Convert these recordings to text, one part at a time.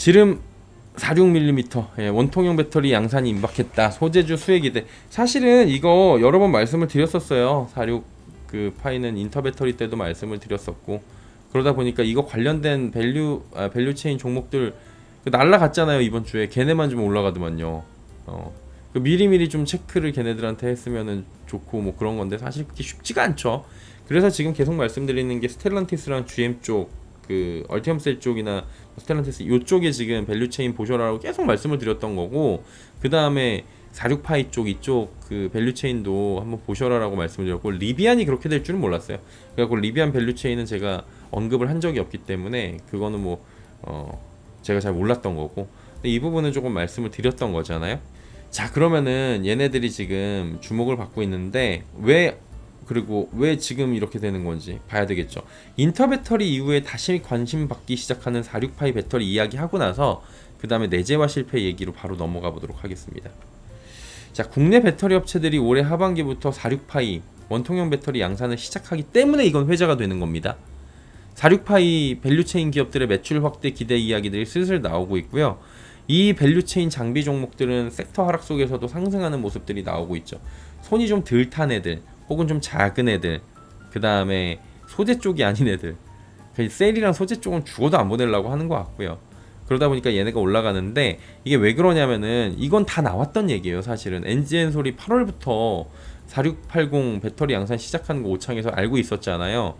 지름 46mm 원통형 배터리 양산이 임박했다. 소재주 수혜 기대. 사실은 이거 여러 번 말씀을 드렸었어요. 46 그 파이는 인터 배터리 때도 말씀을 드렸었고, 그러다 보니까 이거 관련된 밸류체인 종목들 날라갔잖아요. 이번 주에 걔네만 좀 올라가더만요. 미리미리 좀 체크를 걔네들한테 했으면은 좋고 뭐 그런 건데 사실 그게 쉽지가 않죠. 그래서 지금 계속 말씀드리는 게 스텔란티스랑 GM 쪽, 그 얼티엄셀 쪽이나 스텔란티스 요쪽에 지금 밸류체인 보셔라라고 계속 말씀을 드렸던 거고, 그 다음에 46파이 쪽 이쪽 그 밸류체인도 한번 보셔라라고 말씀을 드렸고, 리비안이 그렇게 될 줄은 몰랐어요. 그래갖고 리비안 밸류체인은 제가 언급을 한 적이 없기 때문에 그거는 뭐 제가 잘 몰랐던 거고, 근데 이 부분은 조금 말씀을 드렸던 거잖아요. 자, 그러면은 얘네들이 지금 주목을 받고 있는데 그리고 왜 지금 이렇게 되는 건지 봐야 되겠죠. 인터 배터리 이후에 다시 관심 받기 시작하는 46파이 배터리 이야기 하고 나서 그 다음에 내재화 실패 얘기로 바로 넘어가 보도록 하겠습니다. 자, 국내 배터리 업체들이 올해 하반기부터 46파이 원통형 배터리 양산을 시작하기 때문에 이건 회자가 되는 겁니다. 46파이 밸류체인 기업들의 매출 확대 기대 이야기들이 슬슬 나오고 있고요. 이 밸류체인 장비 종목들은 섹터 하락 속에서도 상승하는 모습들이 나오고 있죠. 손이 좀 덜 탄 애들, 혹은 좀 작은 애들, 그 다음에 소재 쪽이 아닌 애들, 셀이랑 소재 쪽은 죽어도 안 보내려고 하는 것 같고요. 그러다 보니까 얘네가 올라가는데, 이게 왜 그러냐면은 이건 다 나왔던 얘기예요. 사실은 엔진소리 8월부터 4680 배터리 양산 시작하는 거 오창에서 알고 있었잖아요.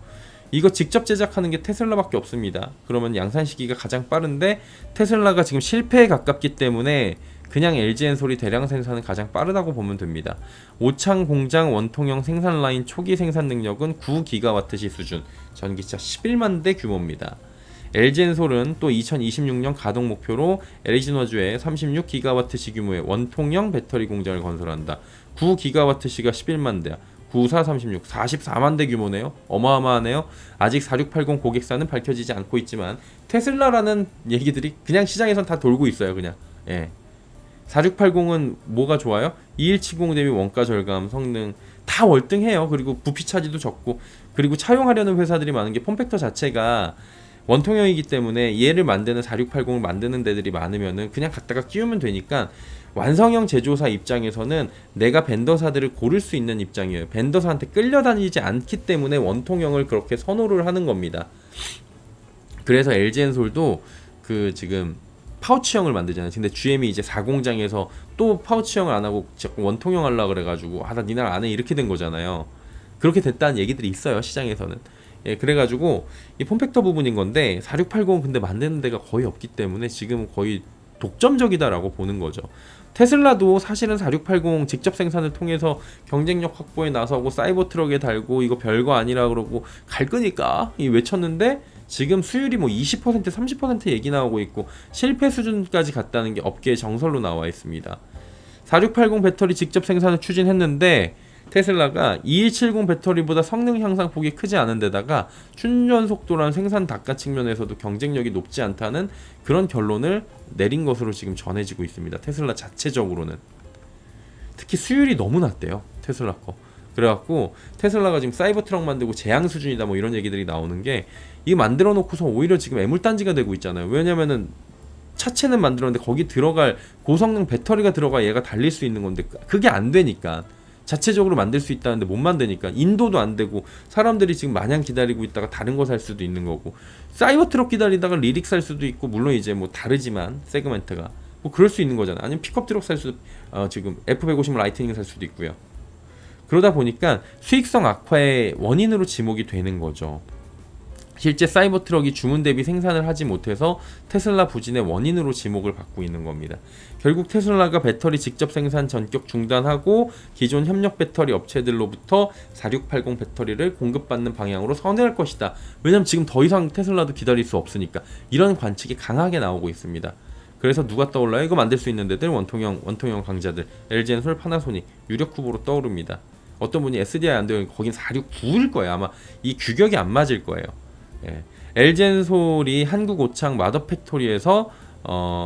이거 직접 제작하는 게 테슬라밖에 없습니다. 그러면 양산 시기가 가장 빠른데 테슬라가 지금 실패에 가깝기 때문에 그냥 LG엔솔이 대량 생산은 가장 빠르다고 보면 됩니다. 오창 공장 원통형 생산 라인 초기 생산 능력은 9GWh 수준, 전기차 11만 대 규모입니다. LG엔솔은 또 2026년 가동 목표로 애리조나주에 36GWh 규모의 원통형 배터리 공장을 건설한다. 9GWh가 11만 대야. 94, 36, 44만 대 규모네요. 어마어마하네요. 아직 4680 고객사는 밝혀지지 않고 있지만 테슬라라는 얘기들이 그냥 시장에선 다 돌고 있어요. 그냥 4680은 뭐가 좋아요? 2170 대비 원가 절감, 성능 다 월등해요. 그리고 부피 차지도 적고, 그리고 차용하려는 회사들이 많은 게 폼팩터 자체가 원통형이기 때문에 얘를 만드는 4680을 만드는 데들이 많으면은 그냥 갖다가 끼우면 되니까 완성형 제조사 입장에서는 내가 벤더사들을 고를 수 있는 입장이에요. 벤더사한테 끌려다니지 않기 때문에 원통형을 그렇게 선호를 하는 겁니다. 그래서 LG엔솔도 그 지금 파우치형을 만들잖아요. 근데 GM이 이제 4공장에서 또 파우치형을 안 하고 자꾸 원통형 하려고 그래가지고 나 니날 안 해 이렇게 된 거잖아요. 그렇게 됐다는 얘기들이 있어요, 시장에서는. 그래가지고 이 폼팩터 부분인 건데 4680은 근데 만드는 데가 거의 없기 때문에 지금 거의 독점적이다라고 보는 거죠. 테슬라도 사실은 4680 직접 생산을 통해서 경쟁력 확보에 나서고 사이버 트럭에 달고 이거 별거 아니라 그러고 갈 거니까 외쳤는데 지금 수율이 뭐 20% 30% 얘기 나오고 있고 실패 수준까지 갔다는 게 업계의 정설로 나와 있습니다. 4680 배터리 직접 생산을 추진했는데 테슬라가 2170 배터리보다 성능 향상 폭이 크지 않은 데다가 충전 속도란 생산 단가 측면에서도 경쟁력이 높지 않다는 그런 결론을 내린 것으로 지금 전해지고 있습니다. 테슬라 자체적으로는. 특히 수율이 너무 낮대요, 테슬라 거. 그래갖고 테슬라가 지금 사이버 트럭 만들고 재앙 수준이다 뭐 이런 얘기들이 나오는 게, 이거 만들어 놓고서 오히려 지금 애물단지가 되고 있잖아요. 왜냐면은 차체는 만들었는데 거기 들어갈 고성능 배터리가 들어가 얘가 달릴 수 있는 건데 그게 안 되니까, 자체적으로 만들 수 있다는데 못 만드니까 인도도 안 되고 사람들이 지금 마냥 기다리고 있다가 다른 거 살 수도 있는 거고, 사이버 트럭 기다리다가 리릭 살 수도 있고, 물론 이제 뭐 다르지만 세그멘트가 뭐 그럴 수 있는 거잖아. 아니면 픽업 트럭 살 수도 지금 F150 라이트닝 살 수도 있고요. 그러다 보니까 수익성 악화의 원인으로 지목이 되는 거죠. 실제 사이버 트럭이 주문 대비 생산을 하지 못해서 테슬라 부진의 원인으로 지목을 받고 있는 겁니다. 결국 테슬라가 배터리 직접 생산 전격 중단하고 기존 협력 배터리 업체들로부터 4680 배터리를 공급받는 방향으로 선회할 것이다. 왜냐면 지금 더 이상 테슬라도 기다릴 수 없으니까. 이런 관측이 강하게 나오고 있습니다. 그래서 누가 떠올라요? 이거 만들 수 있는 데들 원통형 강자들, LG엔솔, 파나소닉 유력 후보로 떠오릅니다. 어떤 분이 SDI 안 되면 거긴 469일 거예요. 아마 이 규격이 안 맞을 거예요. LG엔솔이 한국 오창 마더 팩토리에서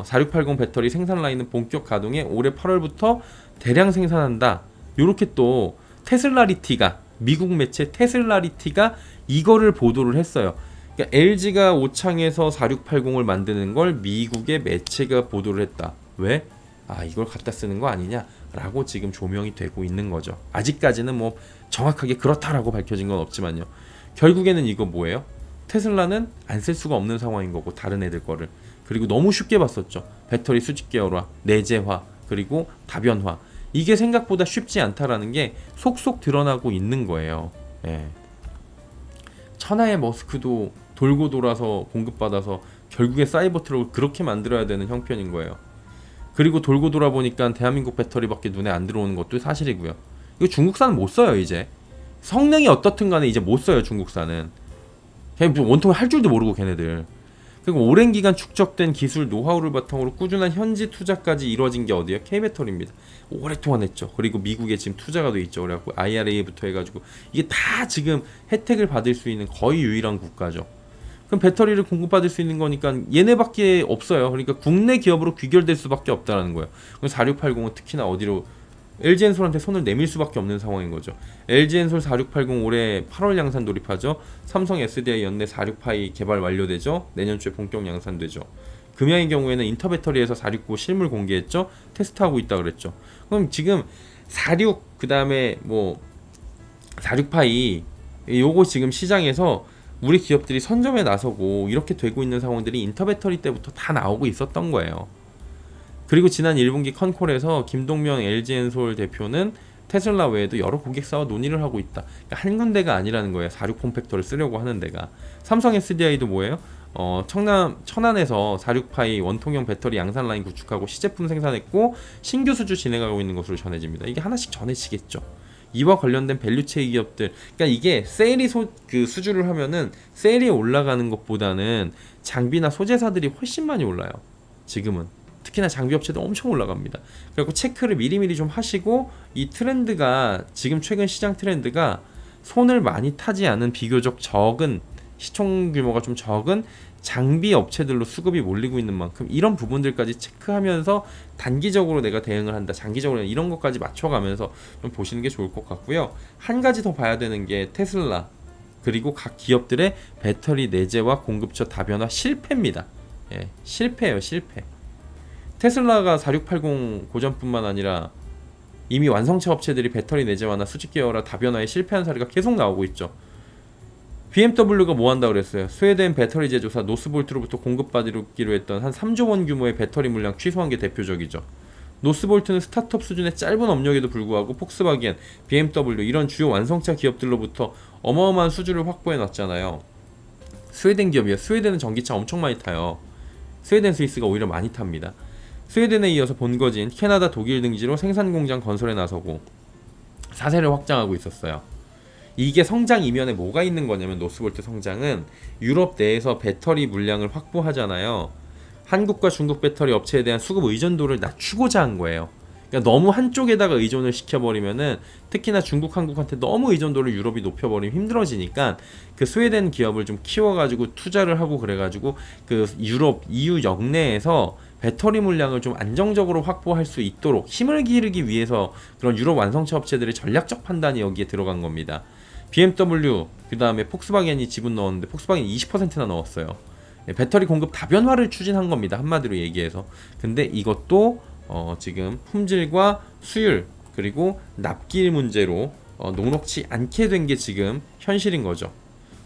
4680 배터리 생산 라인은 본격 가동해 올해 8월부터 대량 생산한다. 요렇게 또 테슬라리티가, 미국 매체 테슬라리티가 이거를 보도를 했어요. 그러니까 LG가 오창에서 4680을 만드는 걸 미국의 매체가 보도를 했다. 왜? 아, 이걸 갖다 쓰는 거 아니냐라고 지금 조명이 되고 있는 거죠. 아직까지는 뭐 정확하게 그렇다라고 밝혀진 건 없지만요. 결국에는 이거 뭐예요? 테슬라는 안 쓸 수가 없는 상황인 거고, 다른 애들 거를. 그리고 너무 쉽게 봤었죠. 배터리 수직 계열화, 내재화, 그리고 다변화. 이게 생각보다 쉽지 않다라는 게 속속 드러나고 있는 거예요. 예. 천하의 머스크도 돌고 돌아서 공급받아서 결국에 사이버 트럭을 그렇게 만들어야 되는 형편인 거예요. 그리고 돌고 돌아 보니까 대한민국 배터리밖에 눈에 안 들어오는 것도 사실이고요. 이거 중국산은 못 써요. 이제 성능이 어떻든 간에 이제 못 써요. 중국산은 그냥 원통을 할 줄도 모르고 걔네들. 그리고 오랜 기간 축적된 기술 노하우를 바탕으로 꾸준한 현지 투자까지 이루어진 게 어디예요? K배터리입니다. 오랫동안 했죠. 그리고 미국에 지금 투자가 돼 있죠. 그래갖고 IRA부터 해가지고 이게 다 지금 혜택을 받을 수 있는 거의 유일한 국가죠. 그럼 배터리를 공급받을 수 있는 거니까 얘네밖에 없어요. 그러니까 국내 기업으로 귀결될 수밖에 없다라는 거예요. 4680은 특히나 어디로 LG엔솔한테 손을 내밀 수밖에 없는 상황인 거죠. LG엔솔 4680 올해 8월 양산 돌입하죠. 삼성 SDI 연내 46파이 개발 완료되죠. 내년 초에 본격 양산되죠. 금양의 경우에는 인터배터리에서 469 실물 공개했죠. 테스트하고 있다 그랬죠. 그럼 지금 46 그다음에 뭐 46파이 요거 지금 시장에서 우리 기업들이 선점에 나서고 이렇게 되고 있는 상황들이 인터배터리 때부터 다 나오고 있었던 거예요. 그리고 지난 1분기 컨콜에서 김동명 LG엔솔 대표는 테슬라 외에도 여러 고객사와 논의를 하고 있다. 그러니까 한 군데가 아니라는 거예요. 46 폼팩터를 쓰려고 하는 데가. 삼성 SDI도 뭐예요? 천안에서 46파이 원통형 배터리 양산 라인 구축하고 시제품 생산했고 신규 수주 진행하고 있는 것으로 전해집니다. 이게 하나씩 전해지겠죠. 이와 관련된 밸류체인 기업들, 그러니까 이게 세일이 수주를 하면은 세일이 올라가는 것보다는 장비나 소재사들이 훨씬 많이 올라요. 지금은 특히나 장비 업체도 엄청 올라갑니다. 그리고 체크를 미리미리 좀 하시고 이 트렌드가 지금 최근 시장 트렌드가 손을 많이 타지 않은 비교적 적은 시총 규모가 좀 적은 장비 업체들로 수급이 몰리고 있는 만큼 이런 부분들까지 체크하면서 단기적으로 내가 대응을 한다, 장기적으로 이런 것까지 맞춰가면서 좀 보시는 게 좋을 것 같고요. 한 가지 더 봐야 되는 게 테슬라 그리고 각 기업들의 배터리 내재와 공급처 다변화 실패입니다. 예, 실패예요, 실패. 테슬라가 4680 고전뿐만 아니라 이미 완성차 업체들이 배터리 내재화나 수직 계열화 다변화에 실패한 사례가 계속 나오고 있죠. BMW가 뭐 한다고 그랬어요? 스웨덴 배터리 제조사 노스볼트로부터 공급받기로 했던 한 3조 원 규모의 배터리 물량 취소한 게 대표적이죠. 노스볼트는 스타트업 수준의 짧은 업력에도 불구하고 폭스바겐, BMW 이런 주요 완성차 기업들로부터 어마어마한 수주를 확보해 놨잖아요. 스웨덴 기업이에요. 스웨덴은 전기차 엄청 많이 타요. 스웨덴 스위스가 오히려 많이 탑니다. 스웨덴에 이어서 본거진 캐나다, 독일 등지로 생산 공장 건설에 나서고 사세를 확장하고 있었어요. 이게 성장 이면에 뭐가 있는 거냐면 노스볼트 성장은 유럽 내에서 배터리 물량을 확보하잖아요. 한국과 중국 배터리 업체에 대한 수급 의존도를 낮추고자 한 거예요. 그러니까 너무 한쪽에다가 의존을 시켜버리면은 특히나 중국, 한국한테 너무 의존도를 유럽이 높여버리면 힘들어지니까 그 스웨덴 기업을 좀 키워가지고 투자를 하고 그래가지고 그 유럽, EU 역내에서 배터리 물량을 좀 안정적으로 확보할 수 있도록 힘을 기르기 위해서 그런 유럽 완성차 업체들의 전략적 판단이 여기에 들어간 겁니다. BMW 그 다음에 폭스바겐이 지분 넣었는데 폭스바겐이 20%나 넣었어요. 배터리 공급 다변화를 추진한 겁니다. 한마디로 얘기해서. 근데 이것도 지금 품질과 수율 그리고 납기 문제로 녹록치 않게 된 게 지금 현실인 거죠.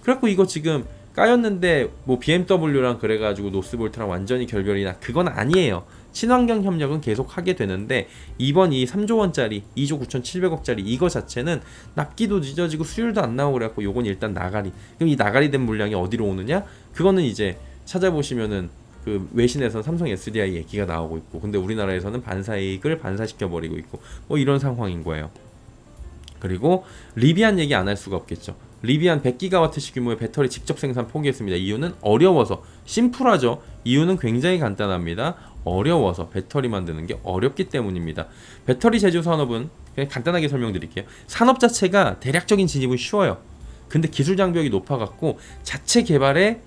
그래갖고 이거 지금 까였는데 뭐 BMW랑 그래가지고 노스볼트랑 완전히 결별이나 그건 아니에요. 친환경 협력은 계속 하게 되는데 이번 이 3조 원짜리 2조 9,700억짜리 이거 자체는 납기도 늦어지고 수율도 안 나오고 그래갖고 요건 일단 나가리. 그럼 이 나가리 된 물량이 어디로 오느냐? 그거는 이제 찾아보시면은 그 외신에서 삼성 SDI 얘기가 나오고 있고 근데 우리나라에서는 반사이익을 반사시켜 버리고 있고 뭐 이런 상황인 거예요. 그리고 리비안 얘기 안 할 수가 없겠죠. 리비안 100기가와트시 규모의 배터리 직접 생산 포기했습니다. 이유는 어려워서. 심플하죠. 이유는 굉장히 간단합니다. 어려워서. 배터리 만드는 게 어렵기 때문입니다. 배터리 제조 산업은 그냥 간단하게 설명드릴게요. 산업 자체가 대략적인 진입은 쉬워요. 근데 기술 장벽이 높아갖고 자체 개발에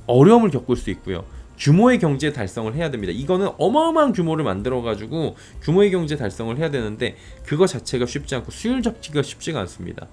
어려움을 겪을 수 있고요. 규모의 경제 달성을 해야 됩니다. 이거는 어마어마한 규모를 만들어가지고 규모의 경제 달성을 해야 되는데 그거 자체가 쉽지 않고 수율 잡기가 쉽지가 않습니다.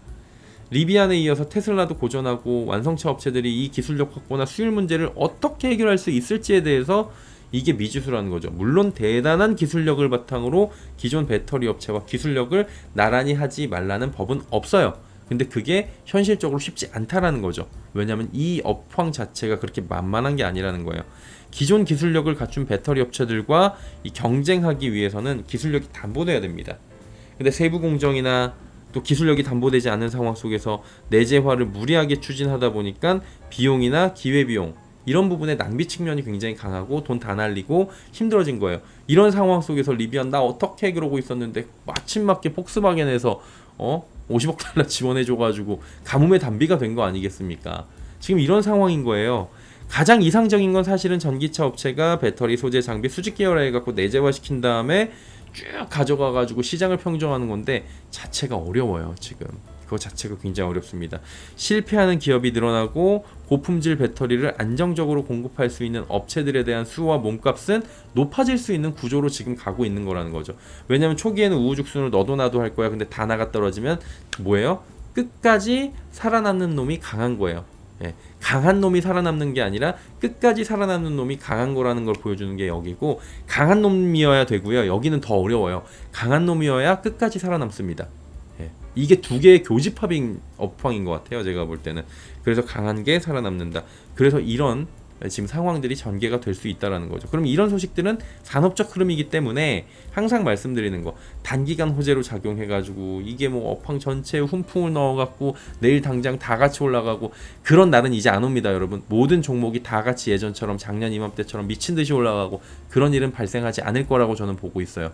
리비안에 이어서 테슬라도 고전하고 완성차 업체들이 이 기술력 확보나 수율 문제를 어떻게 해결할 수 있을지에 대해서 이게 미지수라는 거죠. 물론 대단한 기술력을 바탕으로 기존 배터리 업체와 기술력을 나란히 하지 말라는 법은 없어요. 근데 그게 현실적으로 쉽지 않다라는 거죠. 왜냐하면 이 업황 자체가 그렇게 만만한 게 아니라는 거예요. 기존 기술력을 갖춘 배터리 업체들과 이 경쟁하기 위해서는 기술력이 담보돼야 됩니다. 근데 세부 공정이나 또 기술력이 담보되지 않는 상황 속에서 내재화를 무리하게 추진하다 보니까 비용이나 기회비용 이런 부분에 낭비 측면이 굉장히 강하고 돈 다 날리고 힘들어진 거예요. 이런 상황 속에서 리비안 나 어떻게 그러고 있었는데 마침 맞게 폭스바겐에서 50억 달러 지원해줘가지고 가뭄의 단비가 된 거 아니겠습니까? 지금 이런 상황인 거예요. 가장 이상적인 건 사실은 전기차 업체가 배터리 소재 장비 수직 계열화 해갖고 내재화 시킨 다음에 쭉 가져가가지고 시장을 평정하는 건데 자체가 어려워요. 지금 그거 자체가 굉장히 어렵습니다. 실패하는 기업이 늘어나고 고품질 배터리를 안정적으로 공급할 수 있는 업체들에 대한 수요와 몸값은 높아질 수 있는 구조로 지금 가고 있는 거라는 거죠. 왜냐하면 초기에는 우후죽순으로 너도 나도 할 거야. 근데 다 나가 떨어지면 뭐예요? 끝까지 살아남는 놈이 강한 거예요. 예, 강한 놈이 살아남는 게 아니라 끝까지 살아남는 놈이 강한 거라는 걸 보여주는 게 여기고, 강한 놈이어야 되고요. 여기는 더 어려워요. 강한 놈이어야 끝까지 살아남습니다. 예, 이게 두 개의 교집합인 업황인 것 같아요. 제가 볼 때는. 그래서 강한 게 살아남는다. 그래서 이런 지금 상황들이 전개가 될 수 있다라는 거죠. 그럼 이런 소식들은 산업적 흐름이기 때문에 항상 말씀드리는 거, 단기간 호재로 작용해가지고 이게 뭐 업황 전체에 훈풍을 넣어갖고 내일 당장 다 같이 올라가고 그런 날은 이제 안 옵니다, 여러분. 모든 종목이 다 같이 예전처럼 작년 이맘때처럼 미친 듯이 올라가고 그런 일은 발생하지 않을 거라고 저는 보고 있어요.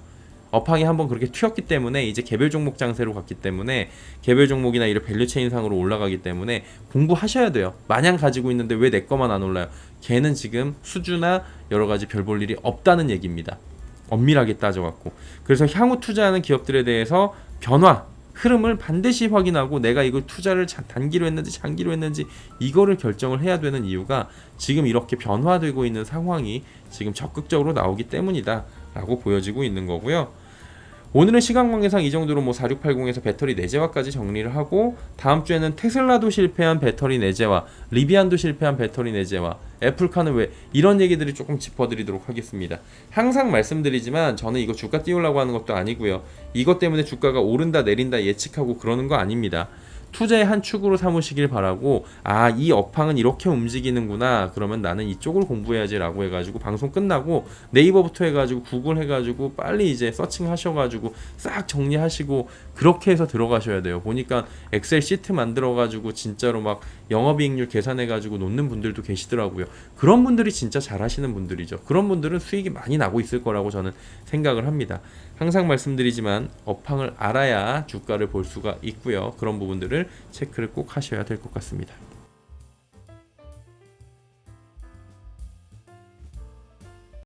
업황이 한번 그렇게 튀었기 때문에 이제 개별 종목 장세로 갔기 때문에, 개별 종목이나 이런 밸류체인 상으로 올라가기 때문에 공부하셔야 돼요. 마냥 가지고 있는데 왜 내 거만 안 올라요? 걔는 지금 수주나 여러 가지 별 볼 일이 없다는 얘기입니다. 엄밀하게 따져갖고. 그래서 향후 투자하는 기업들에 대해서 변화, 흐름을 반드시 확인하고 내가 이걸 투자를 단기로 했는지 장기로 했는지 이거를 결정을 해야 되는 이유가 지금 이렇게 변화되고 있는 상황이 지금 적극적으로 나오기 때문이다 라고 보여지고 있는 거고요. 오늘은 시간 관계상 이 정도로 4680에서 배터리 내재화까지 정리를 하고, 다음 주에는 테슬라도 실패한 배터리 내재화, 리비안도 실패한 배터리 내재화, 애플카는 왜, 이런 얘기들을 조금 짚어드리도록 하겠습니다. 항상 말씀드리지만 저는 이거 주가 띄우려고 하는 것도 아니고요. 이것 때문에 주가가 오른다 내린다 예측하고 그러는 거 아닙니다. 투자의 한 축으로 삼으시길 바라고, 이 업황은 이렇게 움직이는구나, 그러면 나는 이쪽을 공부해야지 라고 해가지고 방송 끝나고 네이버부터 해가지고 구글 해가지고 빨리 이제 서칭 하셔가지고 싹 정리하시고 그렇게 해서 들어가셔야 돼요. 보니까 엑셀 시트 만들어가지고 진짜로 막 영업이익률 계산해가지고 놓는 분들도 계시더라고요. 그런 분들이 진짜 잘하시는 분들이죠. 그런 분들은 수익이 많이 나고 있을 거라고 저는 생각을 합니다. 항상 말씀드리지만 업황을 알아야 주가를 볼 수가 있고요. 그런 부분들을 체크를 꼭 하셔야 될 것 같습니다.